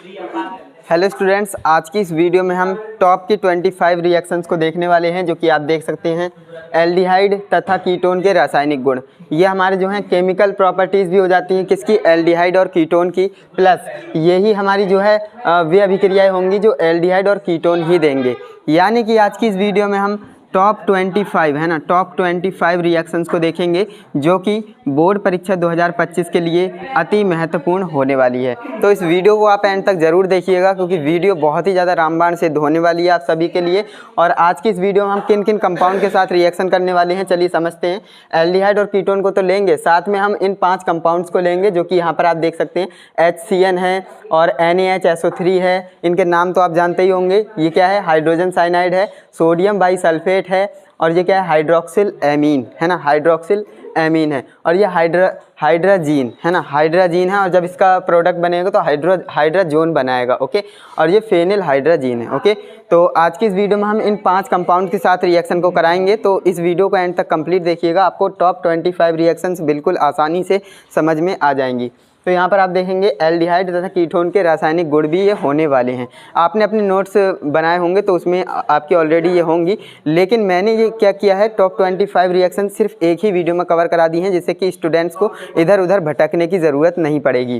Hello students, आज की इस वीडियो में हम टॉप की 25 रिएक्शंस को देखने वाले हैं, जो कि आप देख सकते हैं एल्डिहाइड तथा कीटोन के रासायनिक गुण। ये हमारे जो हैं केमिकल प्रॉपर्टीज़ भी हो जाती हैं किसकी, एल्डिहाइड और कीटोन की, प्लस यही हमारी जो है वे अभिक्रियाएं होंगी जो एल्डिहाइड और कीटोन ही देंगे। यानी कि आज की इस वीडियो में हम टॉप 25 है ना, टॉप 25 रिएक्शंस को देखेंगे जो कि बोर्ड परीक्षा 2025 के लिए अति महत्वपूर्ण होने वाली है। तो इस वीडियो को आप एंड तक ज़रूर देखिएगा, क्योंकि वीडियो बहुत ही ज़्यादा रामबाण सिद्ध होने वाली है आप सभी के लिए। और आज की इस वीडियो में हम किन किन कंपाउंड के साथ रिएक्शन करने वाले हैं, चलिए समझते हैं। एल्डिहाइड और कीटोन को तो लेंगे, साथ में हम इन 5 कंपाउंड्स को लेंगे जो कि यहाँ पर आप देख सकते हैं HCN है और NaHSO3 है। इनके नाम तो आप जानते ही होंगे। ये क्या है, हाइड्रोजन साइनाइड है, सोडियम बाईसल्फेट है, और ये क्या है, हाइड्रोक्सिल एमीन है ना, हाइड्रोक्सिल एमीन है। और ये हाइड्राजीन है ना, हाइड्राजीन है। और जब इसका प्रोडक्ट बनेगा तो हाइड्राजोन बनाएगा, ओके। और ये फेनिल हाइड्राजीन है, ओके। तो आज की इस वीडियो में हम इन 5 कंपाउंड के साथ रिएक्शन को कराएंगे। तो इस वीडियो को एंड तक कंप्लीट देखिएगा, आपको टॉप 25 रिएक्शंस बिल्कुल आसानी से समझ में आ जाएंगी। तो यहाँ पर आप देखेंगे एल्डिहाइड तथा कीटोन के रासायनिक गुण भी ये होने वाले हैं। आपने अपने नोट्स बनाए होंगे तो उसमें आपकी ऑलरेडी ये होंगी, लेकिन मैंने ये क्या किया है, टॉप 25 रिएक्शन सिर्फ एक ही वीडियो में कवर करा दी हैं, जिससे कि स्टूडेंट्स को इधर उधर भटकने की ज़रूरत नहीं पड़ेगी।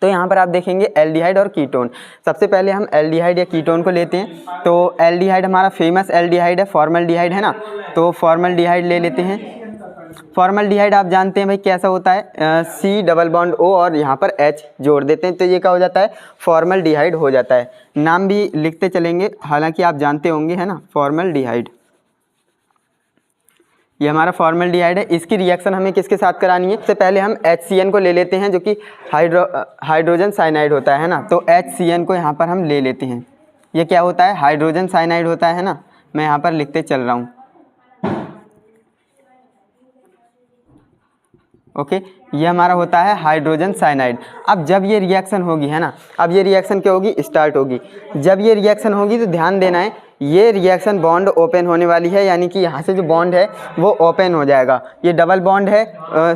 तो यहाँ पर आप देखेंगे एल्डिहाइड और कीटोन। सबसे पहले हम एल्डिहाइड या कीटोन को लेते हैं। तो एल्डिहाइड हमारा फेमस एल्डिहाइड है, फॉर्मल्डिहाइड है ना। तो फॉर्मल्डिहाइड ले लेते हैं। फॉर्मल्डिहाइड आप जानते हैं भाई कैसा होता है, C डबल बॉन्ड O और यहाँ पर H जोड़ देते हैं तो ये क्या हो जाता है, फॉर्मल्डिहाइड हो जाता है। नाम भी लिखते चलेंगे, हालांकि आप जानते होंगे है ना, फॉर्मल्डिहाइड। ये हमारा फॉर्मल्डिहाइड है। इसकी रिएक्शन हमें किसके साथ करानी है, सबसे पहले हम HCN को ले लेते हैं, जो कि हाइड्रोजन साइनाइड होता है ना। तो HCN को यहाँ पर हम ले लेते हैं। ये क्या होता है, हाइड्रोजन साइनाइड होता है ना। मैं यहाँ पर लिखते चल रहा हूँ, ओके। ये हमारा होता है हाइड्रोजन साइनाइड। अब जब ये रिएक्शन होगी है ना, अब ये रिएक्शन क्या होगी, स्टार्ट होगी। जब ये रिएक्शन होगी तो ध्यान देना है, ये रिएक्शन बॉन्ड ओपन होने वाली है, यानी कि यहाँ से जो बॉन्ड है वो ओपन हो जाएगा। ये डबल बॉन्ड है,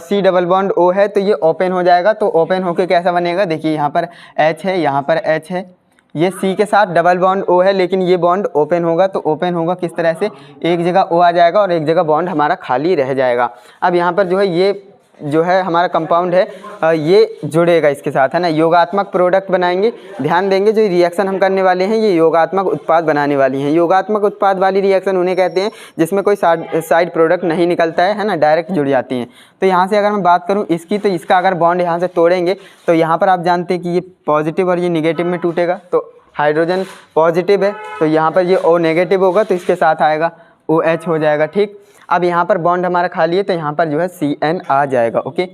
C डबल बॉन्ड O है, तो ये ओपन हो जाएगा। तो ओपन होके कैसा बनेगा, देखिए यहाँ पर H है, यहाँ पर H है, ये C के साथ डबल बॉन्ड O है, लेकिन ये बॉन्ड ओपन होगा। तो ओपन होगा किस तरह से, एक जगह O आ जाएगा और एक जगह बॉन्ड हमारा खाली रह जाएगा। अब यहाँ पर जो है ये जो है हमारा कंपाउंड है ये जुड़ेगा इसके साथ है ना, योगात्मक प्रोडक्ट बनाएंगे। ध्यान देंगे, जो रिएक्शन हम करने वाले हैं ये योगात्मक उत्पाद बनाने वाली हैं। योगात्मक उत्पाद वाली रिएक्शन उन्हें कहते हैं जिसमें कोई साइड प्रोडक्ट नहीं निकलता है ना, डायरेक्ट जुड़ जाती हैं। तो यहाँ से अगर मैं बात करूँ इसकी, तो इसका अगर बॉन्ड यहाँ से तोड़ेंगे तो यहाँ पर आप जानते हैं कि ये पॉजिटिव और ये निगेटिव में टूटेगा। तो हाइड्रोजन पॉजिटिव है तो यहाँ पर ये O नेगेटिव होगा, तो इसके साथ आएगा OH हो जाएगा, ठीक। अब यहाँ पर बॉन्ड हमारा खाली है तो यहाँ पर जो है CN आ जाएगा, ओके।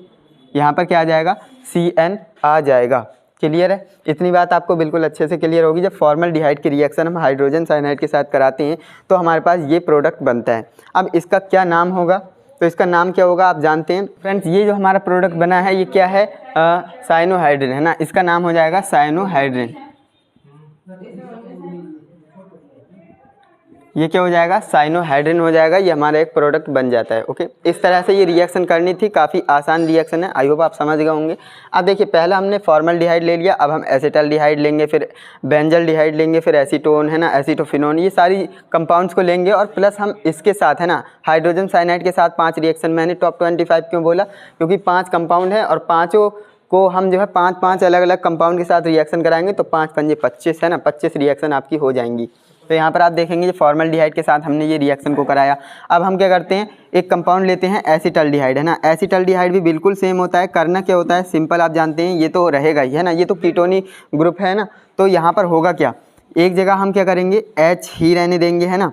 यहाँ पर क्या आ जाएगा, CN आ जाएगा। क्लियर है, इतनी बात आपको बिल्कुल अच्छे से क्लियर होगी। जब फॉर्मल्डिहाइड की रिएक्शन हम हाइड्रोजन साइनाइड के साथ कराते हैं तो हमारे पास ये प्रोडक्ट बनता है। अब इसका क्या नाम होगा, तो इसका नाम क्या होगा आप जानते हैं फ्रेंड्स। ये जो हमारा प्रोडक्ट बना है ये क्या है, साइनोहाइड्रिन है ना। इसका नाम हो जाएगा साइनोहाइड्रिन। ये क्या हो जाएगा, साइनोहाइड्रिन हो जाएगा। ये हमारा एक प्रोडक्ट बन जाता है, ओके। इस तरह से ये रिएक्शन करनी थी, काफ़ी आसान रिएक्शन है, आई होप आप समझ गए होंगे। अब देखिए, पहला हमने फॉर्मल्डिहाइड ले लिया, अब हम एसिटल्डिहाइड लेंगे, फिर बेंजल्डिहाइड लेंगे, फिर एसीटोन है ना, एसीटोफिनोन, ये सारी कंपाउंड्स को लेंगे। और प्लस हम इसके साथ है ना, हाइड्रोजन साइनाइड के साथ 5 रिएक्शन। मैंने टॉप 25 क्यों बोला, क्योंकि 5 कंपाउंड है और पाँचों को हम जो है 5 अलग अलग कंपाउंड के साथ रिएक्शन कराएंगे। तो 5 पंजे 25 है ना, 25 रिएक्शन आपकी हो जाएंगी। तो यहाँ पर आप देखेंगे जो फॉर्मल्डिहाइड के साथ हमने ये रिएक्शन को कराया। अब हम क्या करते हैं, एक कंपाउंड लेते हैं एसिटल्डिहाइड है ना। एसिटल्डिहाइड भी बिल्कुल सेम होता है। करना क्या होता है, सिंपल आप जानते हैं, ये तो रहेगा ही है ना, ये तो कीटोनी ग्रुप है ना। तो यहाँ पर होगा क्या, एक जगह हम क्या करेंगे, H ही रहने देंगे है ना,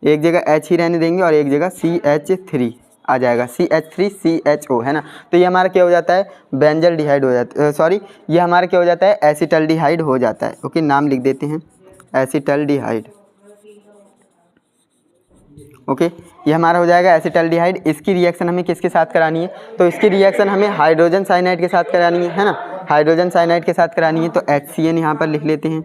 एक जगह H ही रहने देंगे और एक जगह CH3 आ जाएगा, CH3 CHO है ना। तो ये हमारा क्या हो जाता है, बेंजल्डिहाइड हो जाता है, सॉरी ये हमारा क्या हो जाता है, एसिटल्डिहाइड हो जाता है, ओके। नाम लिख देते हैं एसिटल्डिहाइड, ओके। ये हमारा हो जाएगा एसिटल्डिहाइड। इसकी रिएक्शन हमें किसके साथ करानी है, तो इसकी रिएक्शन हमें हाइड्रोजन साइनाइड के साथ करानी है ना, हाइड्रोजन साइनाइड के साथ करानी है। तो HCN यहाँ पर लिख लेते हैं,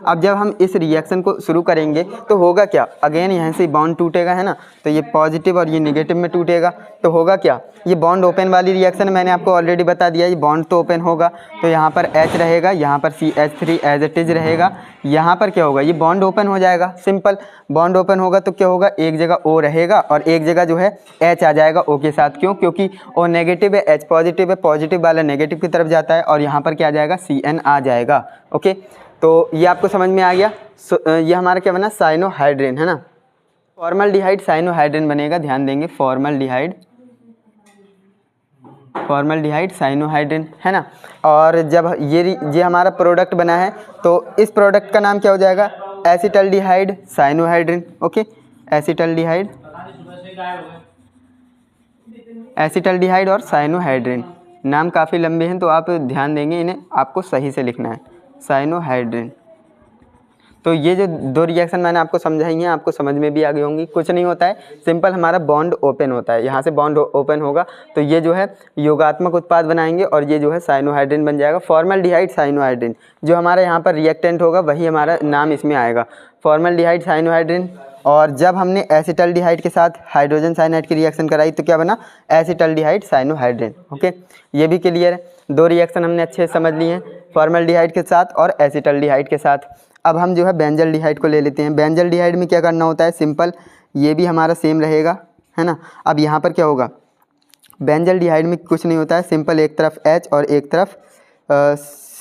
अब जब हम इस रिएक्शन को शुरू करेंगे तो होगा क्या, अगेन यहाँ से बॉन्ड टूटेगा है ना, तो ये पॉजिटिव और ये नेगेटिव में टूटेगा, तो होगा क्या, ये बॉन्ड ओपन वाली रिएक्शन मैंने आपको ऑलरेडी बता दिया, ये बॉन्ड तो ओपन होगा, तो यहाँ पर H रहेगा, यहाँ पर CH3 एज इट इज रहेगा, यहाँ पर क्या होगा, ये बॉन्ड ओपन हो जाएगा, सिंपल। बॉन्ड ओपन होगा तो क्या होगा, एक जगह O रहेगा और एक जगह जो है H आ जाएगा O के साथ, क्यों, क्योंकि O नेगेटिव है, H पॉजिटिव है, पॉजिटिव वाला नेगेटिव की तरफ जाता है और यहाँ पर क्या आ जाएगा, CN आ जाएगा। ओके, तो ये आपको समझ में आ गया। ये हमारा क्या बना, साइनोहाइड्रिन है ना, फॉर्मल्डिहाइड साइनोहाइड्रिन बनेगा, ध्यान देंगे, फॉर्मल्डिहाइड साइनोहाइड्रिन है ना। और जब ये हमारा प्रोडक्ट बना है तो इस प्रोडक्ट का नाम क्या हो जाएगा, एसिटल्डिहाइड साइनोहाइड्रिन। ओके, एसिटल्डिहाइड और साइनोहाइड्रिन, नाम काफ़ी लंबे हैं तो आप ध्यान देंगे, इन्हें आपको सही से लिखना है, साइनोहाइड्रिन। तो ये जो दो रिएक्शन मैंने आपको समझाई हैं आपको समझ में भी आ गई होंगी। कुछ नहीं होता है, सिंपल हमारा बॉन्ड ओपन होता है, यहाँ से बॉन्ड ओपन होगा तो ये जो है योगात्मक उत्पाद बनाएंगे और ये जो है साइनोहाइड्रिन बन जाएगा, फॉर्मल्डिहाइड साइनोहाइड्रिन। जो हमारा यहाँ पर रिएक्टेंट होगा वही हमारा नाम इसमें आएगा, फॉर्मल्डिहाइड साइनोहाइड्रिन। और जब हमने एसिटल्डिहाइड के साथ हाइड्रोजन साइनाइड की रिएक्शन कराई तो क्या बना, एसिटल्डिहाइड साइनोहाइड्रिन। ओके, ये भी क्लियर है, दो रिएक्शन हमने अच्छे से समझ लिए हैं, फॉर्मल्डिहाइड के साथ और एसिटल्डिहाइड के साथ। अब हम जो है बेंजल्डिहाइड को ले लेते हैं। बेंजल्डिहाइड में क्या करना होता है, सिंपल, ये भी हमारा सेम रहेगा है ना। अब यहाँ पर क्या होगा, बेंजल्डिहाइड में कुछ नहीं होता है, सिंपल, एक तरफ H और एक तरफ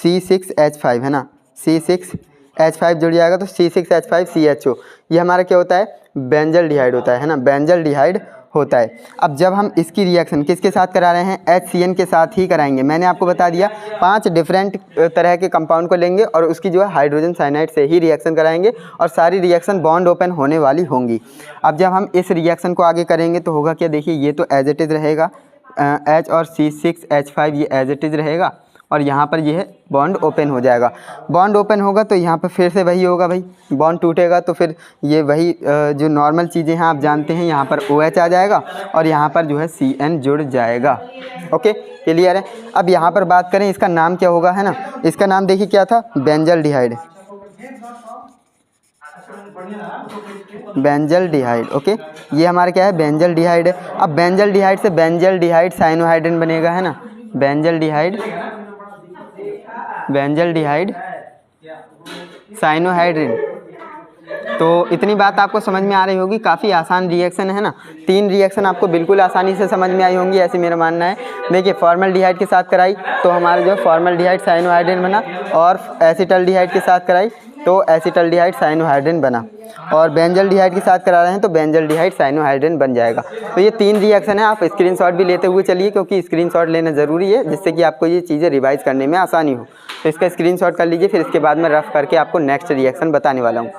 C6H5 है ना, C6H5 जुड़ जाएगा तो C6H5CHO, ये हमारा क्या होता है, बेंजल्डिहाइड होता है ना, बेंजल्डिहाइड होता है। अब जब हम इसकी रिएक्शन किसके साथ करा रहे हैं, HCN के साथ ही कराएंगे। मैंने आपको बता दिया 5 डिफरेंट तरह के कंपाउंड को लेंगे और उसकी जो है हाइड्रोजन साइनाइड से ही रिएक्शन कराएंगे और सारी रिएक्शन बॉन्ड ओपन होने वाली होंगी। अब जब हम इस रिएक्शन को आगे करेंगे तो होगा क्या, देखिए ये तो एज इट इज़ रहेगा, H और C6H5 ये एज इट इज़ रहेगा और यहाँ पर ये है बॉन्ड ओपन हो जाएगा। बॉन्ड ओपन होगा तो यहाँ पर फिर से वही होगा भाई, बॉन्ड टूटेगा तो फिर ये वही जो नॉर्मल चीज़ें हैं आप जानते हैं, यहाँ पर OH आ जाएगा और यहाँ पर जो है CN जुड़ जाएगा। ओके, क्लियर है। अब यहाँ पर बात करें इसका नाम क्या होगा है ना, इसका नाम देखिए क्या था, बेंजल्डिहाइड, बेंजल्डिहाइड। ओके, ये हमारा क्या है, बेंजल्डिहाइड है। अब बेंजल्डिहाइड से बेंजल्डिहाइड साइनोहाइड्रिन बनेगा है ना, बेंजल्डिहाइड साइनोहाइड्रिन। तो इतनी बात आपको समझ में आ रही होगी, काफ़ी आसान रिएक्शन है ना, 3 रिएक्शन आपको बिल्कुल आसानी से समझ में आई होंगी, ऐसे मेरा मानना है। देखिए फॉर्मल्डिहाइड के साथ कराई तो हमारा जो फॉर्मल्डिहाइड साइनोहाइड्रिन बना, और एसिटल्डिहाइड के साथ कराई तो एसिटल्डिहाइड साइनोहाइड्रिन बना, और बेंजल्डिहाइड के साथ करा रहे हैं तो बेंजल्डिहाइड साइनोहाइड्रिन बन जाएगा। तो ये 3 रिएक्शन है, आप स्क्रीनशॉट भी लेते हुए चलिए क्योंकि स्क्रीनशॉट लेना ज़रूरी है जिससे कि आपको ये चीज़ें रिवाइज करने में आसानी हो। तो इसका स्क्रीनशॉट कर लीजिए, फिर इसके बाद मैं रफ करके आपको नेक्स्ट रिएक्शन बताने वाला हूँ।